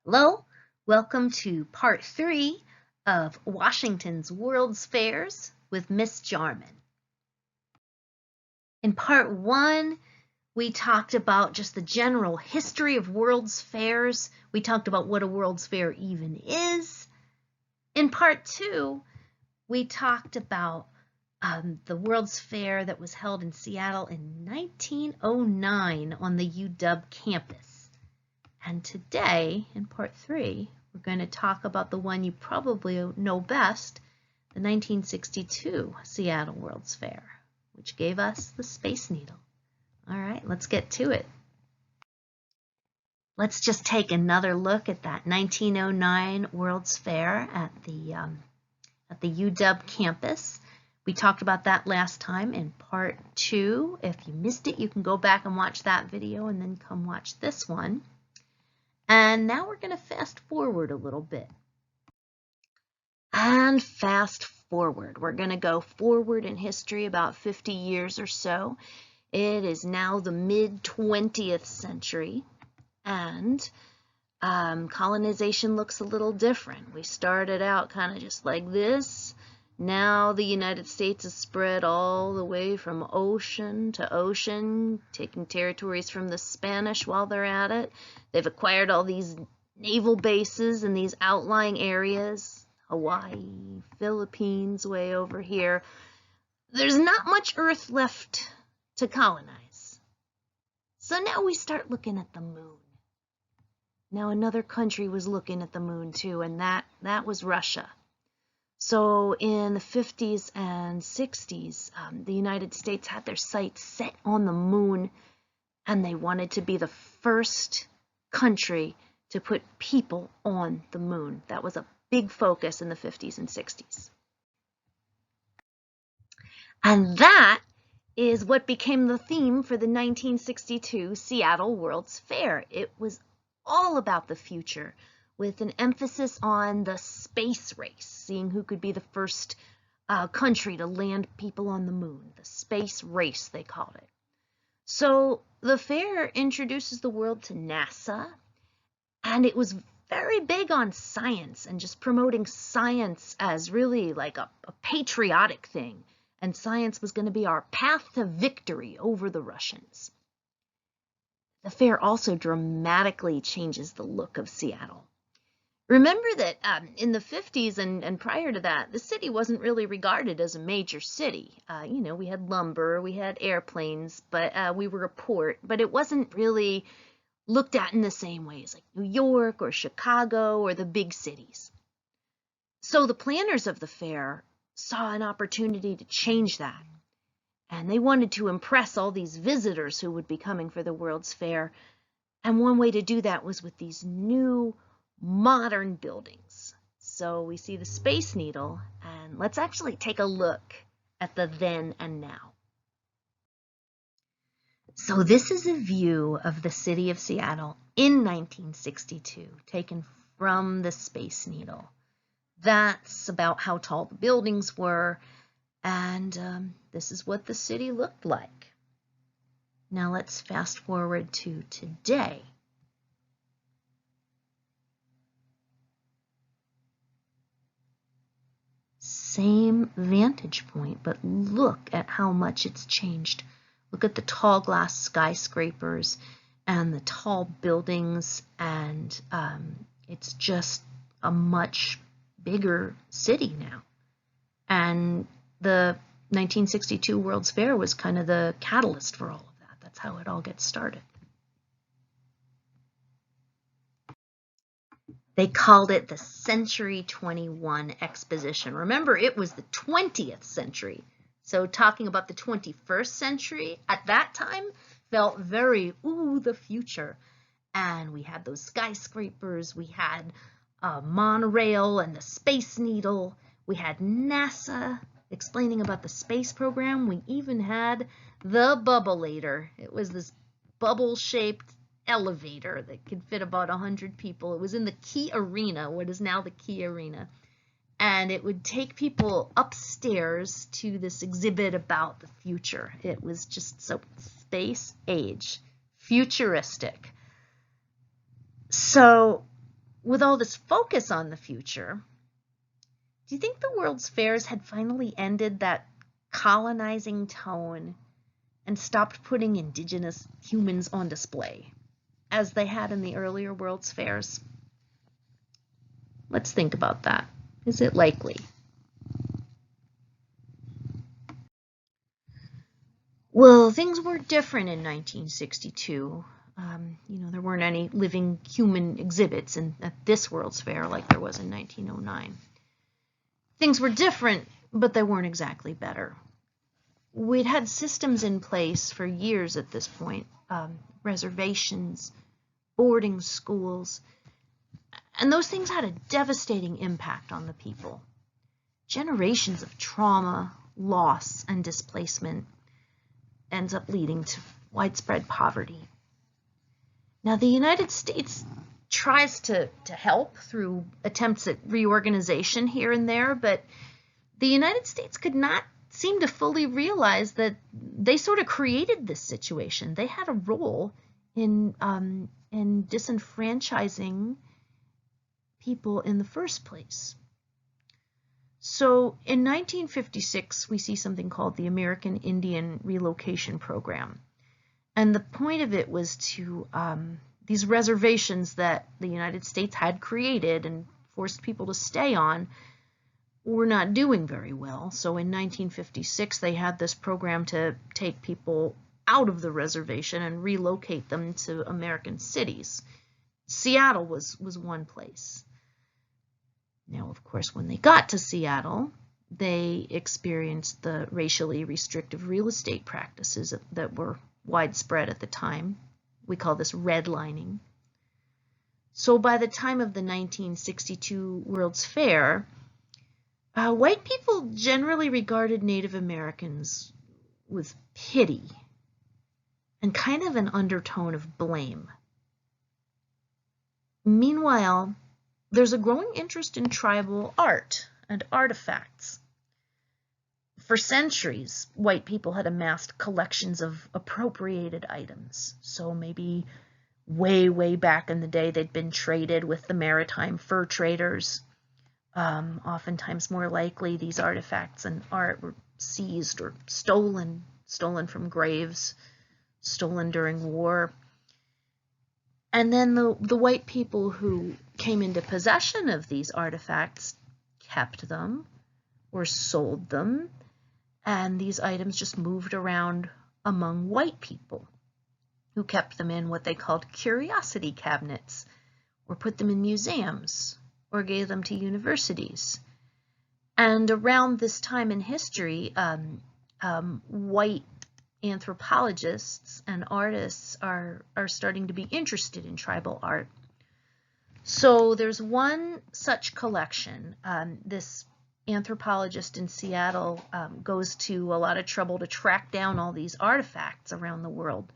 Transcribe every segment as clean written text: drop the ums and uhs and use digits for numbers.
Hello, welcome to part 3 of Washington's World's Fairs with Miss Jarman. In part 1, we talked about just the general history of World's Fairs. We talked about what a World's Fair even is. In part 2, we talked about the World's Fair that was held in Seattle in 1909 on the UW campus. And today, in part 3, we're going to talk about the one you probably know best, the 1962 Seattle World's Fair, which gave us the Space Needle. All right, let's get to it. Let's just take another look at that 1909 World's Fair at the UW campus. We talked about that last time in part 2. If you missed it, you can go back and watch that video and then come watch this one. And now we're going to fast forward a little bit. And fast forward. We're going to go forward in history about 50 years or so. It is now the mid-20th century, and colonization looks a little different. We started out kind of just like this. Now the United States is spread all the way from ocean to ocean, taking territories from the Spanish while they're at it. They've acquired all these naval bases in these outlying areas, Hawaii, Philippines, way over here. There's not much earth left to colonize. So now we start looking at the moon. Now another country was looking at the moon too, and that was Russia. So in the 50s and 60s, the United States had their sights set on the moon, and they wanted to be the first country to put people on the moon. That was a big focus in the 50s and 60s. And that is what became the theme for the 1962 Seattle World's Fair. It was all about the future, with an emphasis on the space race, seeing who could be the first country to land people on the moon. The space race, they called it. So the fair introduces the world to NASA, and it was very big on science and just promoting science as really like a patriotic thing. And science was going to be our path to victory over the Russians. The fair also dramatically changes the look of Seattle. Remember that in the 50s and prior to that, the city wasn't really regarded as a major city. We had lumber, we had airplanes, but we were a port, but it wasn't really looked at in the same way as like New York or Chicago or the big cities. So the planners of the fair saw an opportunity to change that. And they wanted to impress all these visitors who would be coming for the World's Fair. And one way to do that was with these new modern buildings. So we see the Space Needle, and let's actually take a look at the then and now. So this is a view of the city of Seattle in 1962, taken from the Space Needle. That's about how tall the buildings were, and this is what the city looked like. Now let's fast forward to today. Same vantage point, but look at how much it's changed. Look at the tall glass skyscrapers and the tall buildings, and it's just a much bigger city now. And the 1962 World's Fair was kind of the catalyst for all of that. That's how it all gets started. They called it the Century 21 Exposition. Remember, it was the 20th century. So talking about the 21st century at that time felt very, ooh, the future. And we had those skyscrapers, we had monorail and the Space Needle, we had NASA explaining about the space program. We even had the Bubbleator. It was this bubble-shaped elevator that could fit about 100 people. It was in the Key Arena, what is now the Key Arena. And it would take people upstairs to this exhibit about the future. It was just so space age, futuristic. So with all this focus on the future, do you think the World's Fairs had finally ended that colonizing tone and stopped putting indigenous humans on display, as they had in the earlier World's Fairs? Let's think about that. Is it likely? Well, things were different in 1962. There weren't any living human exhibits at this World's Fair like there was in 1909. Things were different, but they weren't exactly better. We'd had systems in place for years at this point, reservations, boarding schools, and those things had a devastating impact on the people. Generations of trauma, loss, and displacement ends up leading to widespread poverty. Now, the United States tries to help through attempts at reorganization here and there, but the United States could not seem to fully realize that they sort of created this situation. They had a role in disenfranchising people in the first place. So in 1956, we see something called the American Indian Relocation Program. And the point of it was to, these reservations that the United States had created and forced people to stay on were not doing very well. So in 1956, they had this program to take people out of the reservation and relocate them to American cities. Seattle was one place. Now, of course, when they got to Seattle, they experienced the racially restrictive real estate practices that were widespread at the time. We call this redlining. So by the time of the 1962 World's Fair, white people generally regarded Native Americans with pity and kind of an undertone of blame. Meanwhile, there's a growing interest in tribal art and artifacts. For centuries, white people had amassed collections of appropriated items. So maybe way, way back in the day, they'd been traded with the maritime fur traders. Oftentimes, more likely, these artifacts and art were seized or stolen from graves, stolen during war. And then the white people who came into possession of these artifacts kept them or sold them, and these items just moved around among white people who kept them in what they called curiosity cabinets, or put them in museums, or gave them to universities. And around this time in history, white anthropologists and artists are starting to be interested in tribal art. So there's one such collection. This anthropologist in Seattle goes to a lot of trouble to track down all these artifacts around the world,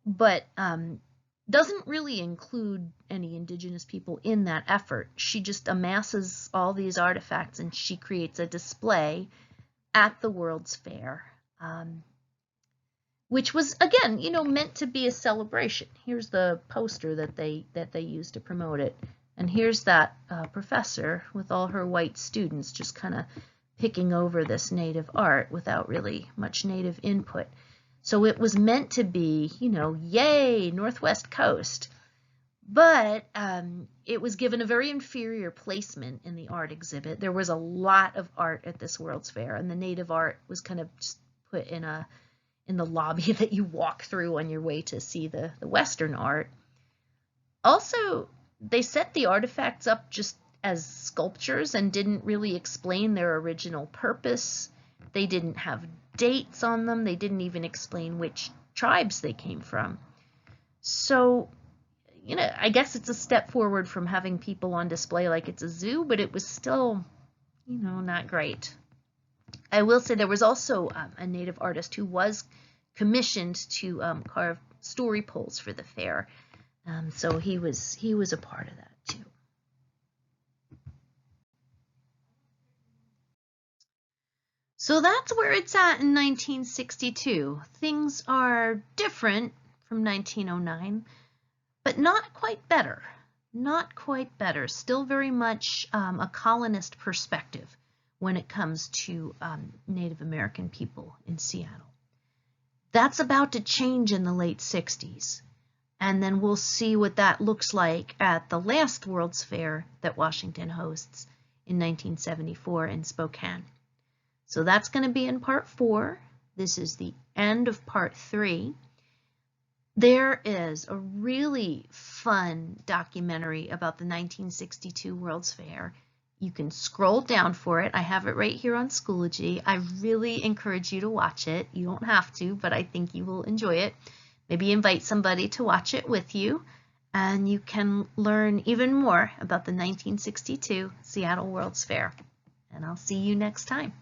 but doesn't really include any indigenous people in that effort. She just amasses all these artifacts and she creates a display at the World's Fair, which was, again, meant to be a celebration. Here's the poster that they used to promote it. And here's that professor with all her white students just kind of picking over this native art without really much native input. So it was meant to be, yay, Northwest Coast. But it was given a very inferior placement in the art exhibit. There was a lot of art at this World's Fair, and the native art was kind of just put in the lobby that you walk through on your way to see the Western art. Also, they set the artifacts up just as sculptures and didn't really explain their original purpose. They didn't have dates on them. They didn't even explain which tribes they came from. So, I guess it's a step forward from having people on display like it's a zoo, but it was still, not great. I will say there was also a native artist who was commissioned to carve story poles for the fair. So he was a part of that too. So that's where it's at in 1962. Things are different from 1909, but not quite better. not quite better. Still very much a colonist perspective when it comes to Native American people in Seattle. That's about to change in the late 60s. And then we'll see what that looks like at the last World's Fair that Washington hosts in 1974 in Spokane. So that's going to be in part 4. This is the end of part 3. There is a really fun documentary about the 1962 World's Fair. You can scroll down for it. I have it right here on Schoology. I really encourage you to watch it. You don't have to, but I think you will enjoy it. Maybe invite somebody to watch it with you, and you can learn even more about the 1962 Seattle World's Fair. And I'll see you next time.